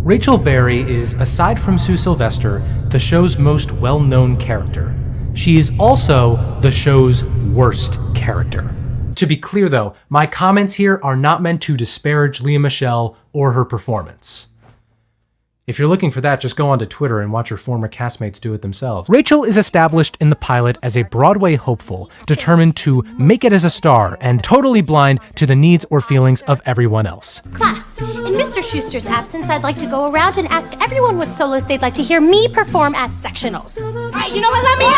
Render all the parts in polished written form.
Rachel Berry is, aside from Sue Sylvester, the show's most well-known character. She is also the show's worst character. To be clear though, my comments here are not meant to disparage Lea Michelle or her performance. If you're looking for that, just go onto Twitter and watch your former castmates do it themselves. Rachel is established in the pilot as a Broadway hopeful, determined to make it as a star and totally blind to the needs or feelings of everyone else. Class, in Mr. Schuster's absence, I'd like to go around and ask everyone what solos they'd like to hear me perform at sectionals. All right, you know what? Let me in!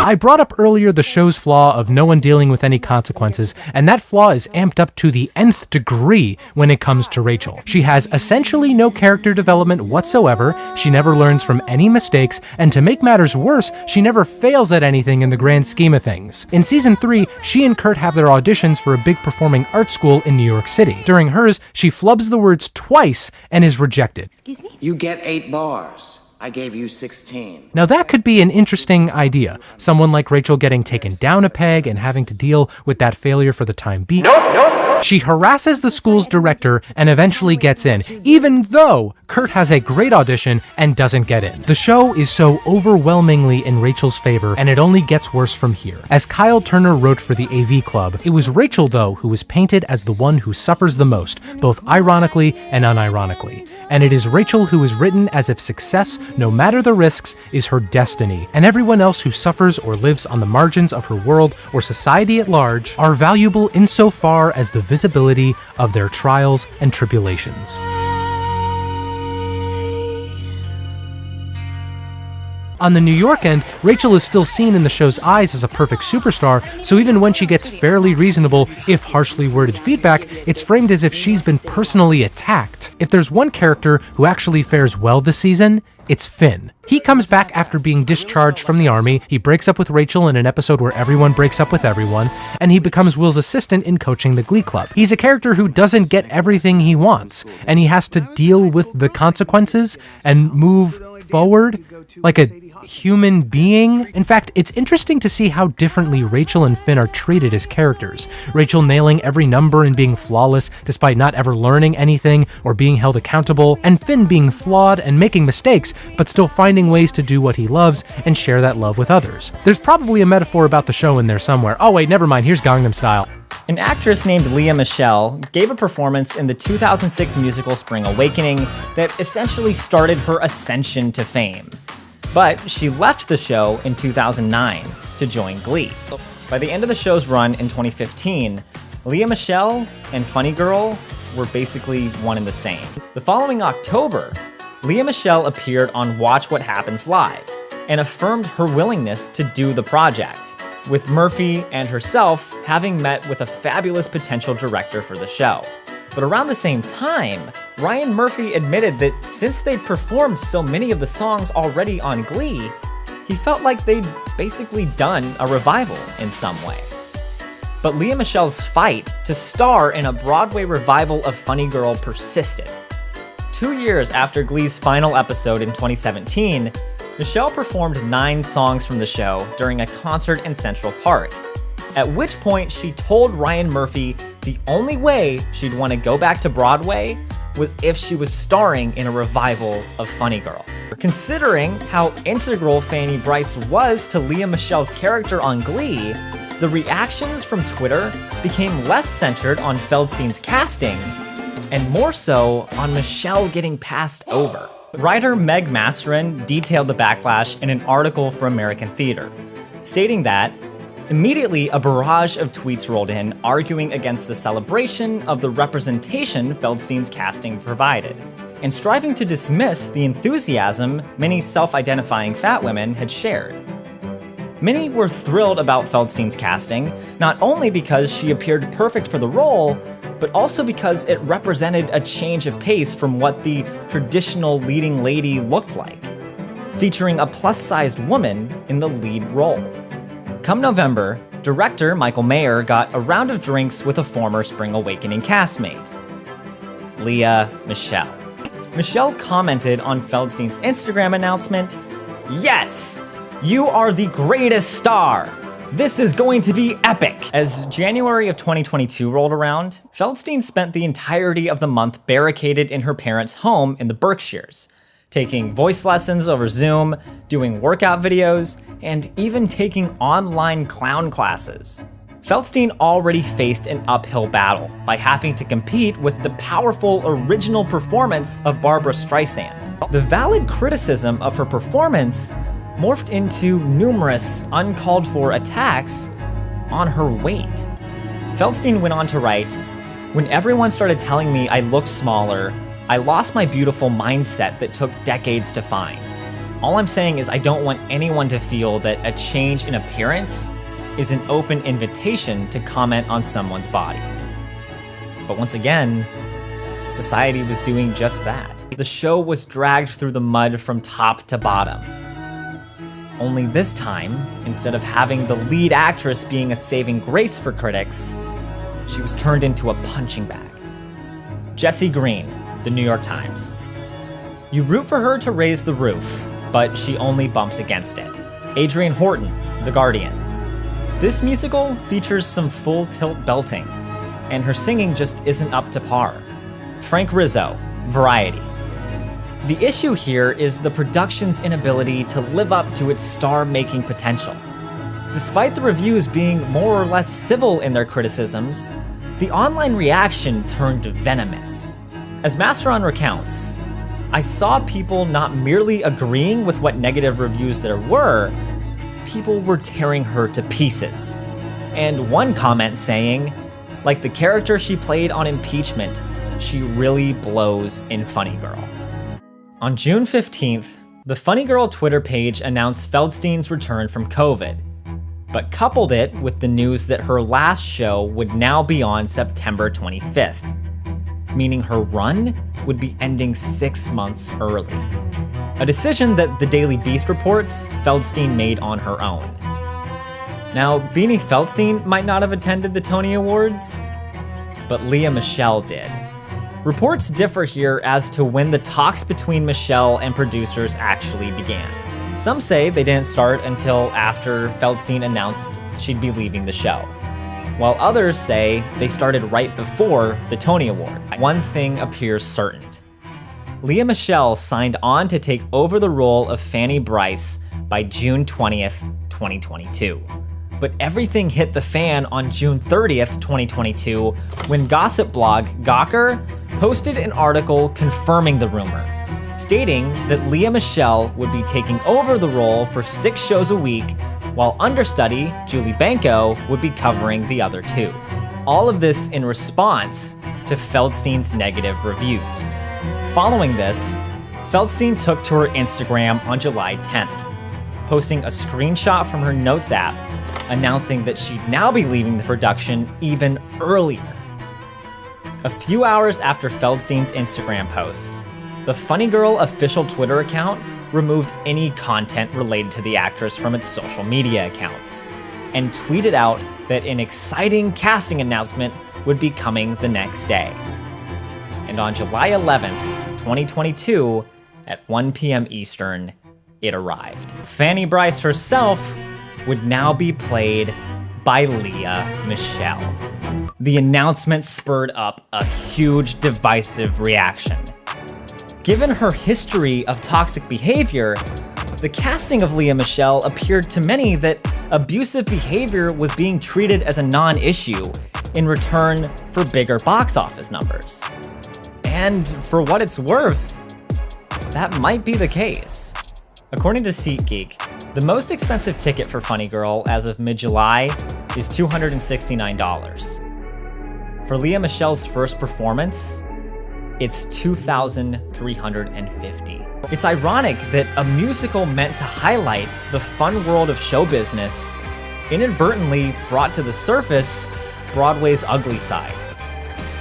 I brought up earlier the show's flaw of no one dealing with any consequences, and that flaw is amped up to the nth degree when it comes to Rachel. She has essentially no character development whatsoever, she never learns from any mistakes, and to make matters worse, she never fails at anything in the grand scheme of things. In season 3, she and Kurt have their auditions for a big performing art school in New York City. During hers, she flubs the words twice and is rejected. Excuse me? You get 8 bars. I gave you 16. Now that could be an interesting idea. Someone like Rachel getting taken down a peg and having to deal with that failure for the time being. She harasses the school's director and eventually gets in, even though Kurt has a great audition and doesn't get in. The show is so overwhelmingly in Rachel's favor, and it only gets worse from here. As Kyle Turner wrote for the AV Club, it was Rachel, though, who was painted as the one who suffers the most, both ironically and unironically. And it is Rachel who is written as if success, no matter the risks, is her destiny, and everyone else who suffers or lives on the margins of her world or society at large are valuable insofar as the visibility of their trials and tribulations. On the New York end, Rachel is still seen in the show's eyes as a perfect superstar, so even when she gets fairly reasonable, if harshly worded feedback, it's framed as if she's been personally attacked. If there's one character who actually fares well this season, it's Finn. He comes back after being discharged from the army, he breaks up with Rachel in an episode where everyone breaks up with everyone, and he becomes Will's assistant in coaching the Glee Club. He's a character who doesn't get everything he wants, and he has to deal with the consequences and move forward like a human being. In fact, it's interesting to see how differently Rachel and Finn are treated as characters. Rachel nailing every number and being flawless despite not ever learning anything or being held accountable, and Finn being flawed and making mistakes, but still finding ways to do what he loves and share that love with others. There's probably a metaphor about the show in there somewhere. Oh wait, never mind, here's Gangnam Style. An actress named Lea Michelle gave a performance in the 2006 musical Spring Awakening that essentially started her ascension to fame. But she left the show in 2009 to join Glee. By the end of the show's run in 2015, Lea Michelle and Funny Girl were basically one and the same. The following October, Lea Michelle appeared on Watch What Happens Live and affirmed her willingness to do the project, with Murphy and herself having met with a fabulous potential director for the show. But around the same time, Ryan Murphy admitted that since they'd performed so many of the songs already on Glee, he felt like they'd basically done a revival in some way. But Lea Michelle's fight to star in a Broadway revival of Funny Girl persisted. 2 years after Glee's final episode in 2017, Michelle performed 9 songs from the show during a concert in Central Park, at which point she told Ryan Murphy the only way she'd want to go back to Broadway was if she was starring in a revival of Funny Girl. Considering how integral Fanny Brice was to Lea Michelle's character on Glee, the reactions from Twitter became less centered on Feldstein's casting and more so on Michelle getting passed over. Writer Meg Masterin detailed the backlash in an article for American Theater, stating that immediately a barrage of tweets rolled in arguing against the celebration of the representation Feldstein's casting provided, and striving to dismiss the enthusiasm many self-identifying fat women had shared. Many were thrilled about Feldstein's casting, not only because she appeared perfect for the role, but also because it represented a change of pace from what the traditional leading lady looked like, featuring a plus-sized woman in the lead role. Come November, director Michael Mayer got a round of drinks with a former Spring Awakening castmate, Lea Michelle. Michelle commented on Feldstein's Instagram announcement, "Yes, you are the greatest star. This is going to be epic! As January of 2022 rolled around, Feldstein spent the entirety of the month barricaded in her parents' home in the Berkshires, taking voice lessons over Zoom, doing workout videos, and even taking online clown classes. Feldstein already faced an uphill battle by having to compete with the powerful original performance of Barbra Streisand. The valid criticism of her performance morphed into numerous uncalled for attacks on her weight. Feldstein went on to write, "When everyone started telling me I looked smaller, I lost my beautiful mindset that took decades to find. All I'm saying is I don't want anyone to feel that a change in appearance is an open invitation to comment on someone's body." But once again, society was doing just that. The show was dragged through the mud from top to bottom. Only this time, instead of having the lead actress being a saving grace for critics, she was turned into a punching bag. Jessie Green, The New York Times. "You root for her to raise the roof, but she only bumps against it." Adrienne Horton, The Guardian. "This musical features some full tilt belting, and her singing just isn't up to par." Frank Rizzo, Variety. "The issue here is the production's inability to live up to its star-making potential. Despite the reviews being more or less civil in their criticisms, the online reaction turned venomous. As Masteron recounts, I saw people not merely agreeing with what negative reviews there were, people were tearing her to pieces. And one comment saying, like the character she played on Impeachment, she really blows in Funny Girl." On June 15th, the Funny Girl Twitter page announced Feldstein's return from COVID, but coupled it with the news that her last show would now be on September 25th, meaning her run would be ending 6 months early. A decision that the Daily Beast reports Feldstein made on her own. Now, Beanie Feldstein might not have attended the Tony Awards, but Lea Michelle did. Reports differ here as to when the talks between Michelle and producers actually began. Some say they didn't start until after Feldstein announced she'd be leaving the show, while others say they started right before the Tony Award. One thing appears certain. Lea Michelle signed on to take over the role of Fanny Brice by June 20th, 2022. But everything hit the fan on June 30th, 2022, when gossip blog Gawker posted an article confirming the rumor, stating that Lea Michelle would be taking over the role for 6 shows a week, while understudy Julie Benko would be covering the other 2. All of this in response to Feldstein's negative reviews. Following this, Feldstein took to her Instagram on July 10th, posting a screenshot from her Notes app announcing that she'd now be leaving the production even earlier. A few hours after Feldstein's Instagram post, the Funny Girl official Twitter account removed any content related to the actress from its social media accounts, and tweeted out that an exciting casting announcement would be coming the next day. And on July 11th, 2022, at 1 p.m. Eastern, it arrived. Fanny Brice herself would now be played by Lea Michelle. The announcement spurred up a huge divisive reaction. Given her history of toxic behavior, the casting of Lea Michelle appeared to many that abusive behavior was being treated as a non-issue in return for bigger box office numbers. And for what it's worth, that might be the case. According to SeatGeek, the most expensive ticket for Funny Girl as of mid-July is $269. For Lea Michelle's first performance, it's $2,350. It's ironic that a musical meant to highlight the fun world of show business inadvertently brought to the surface Broadway's ugly side.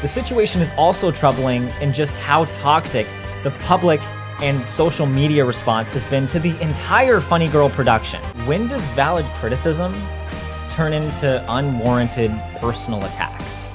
The situation is also troubling in just how toxic the public and social media response has been to the entire Funny Girl production. When does valid criticism turn into unwarranted personal attacks?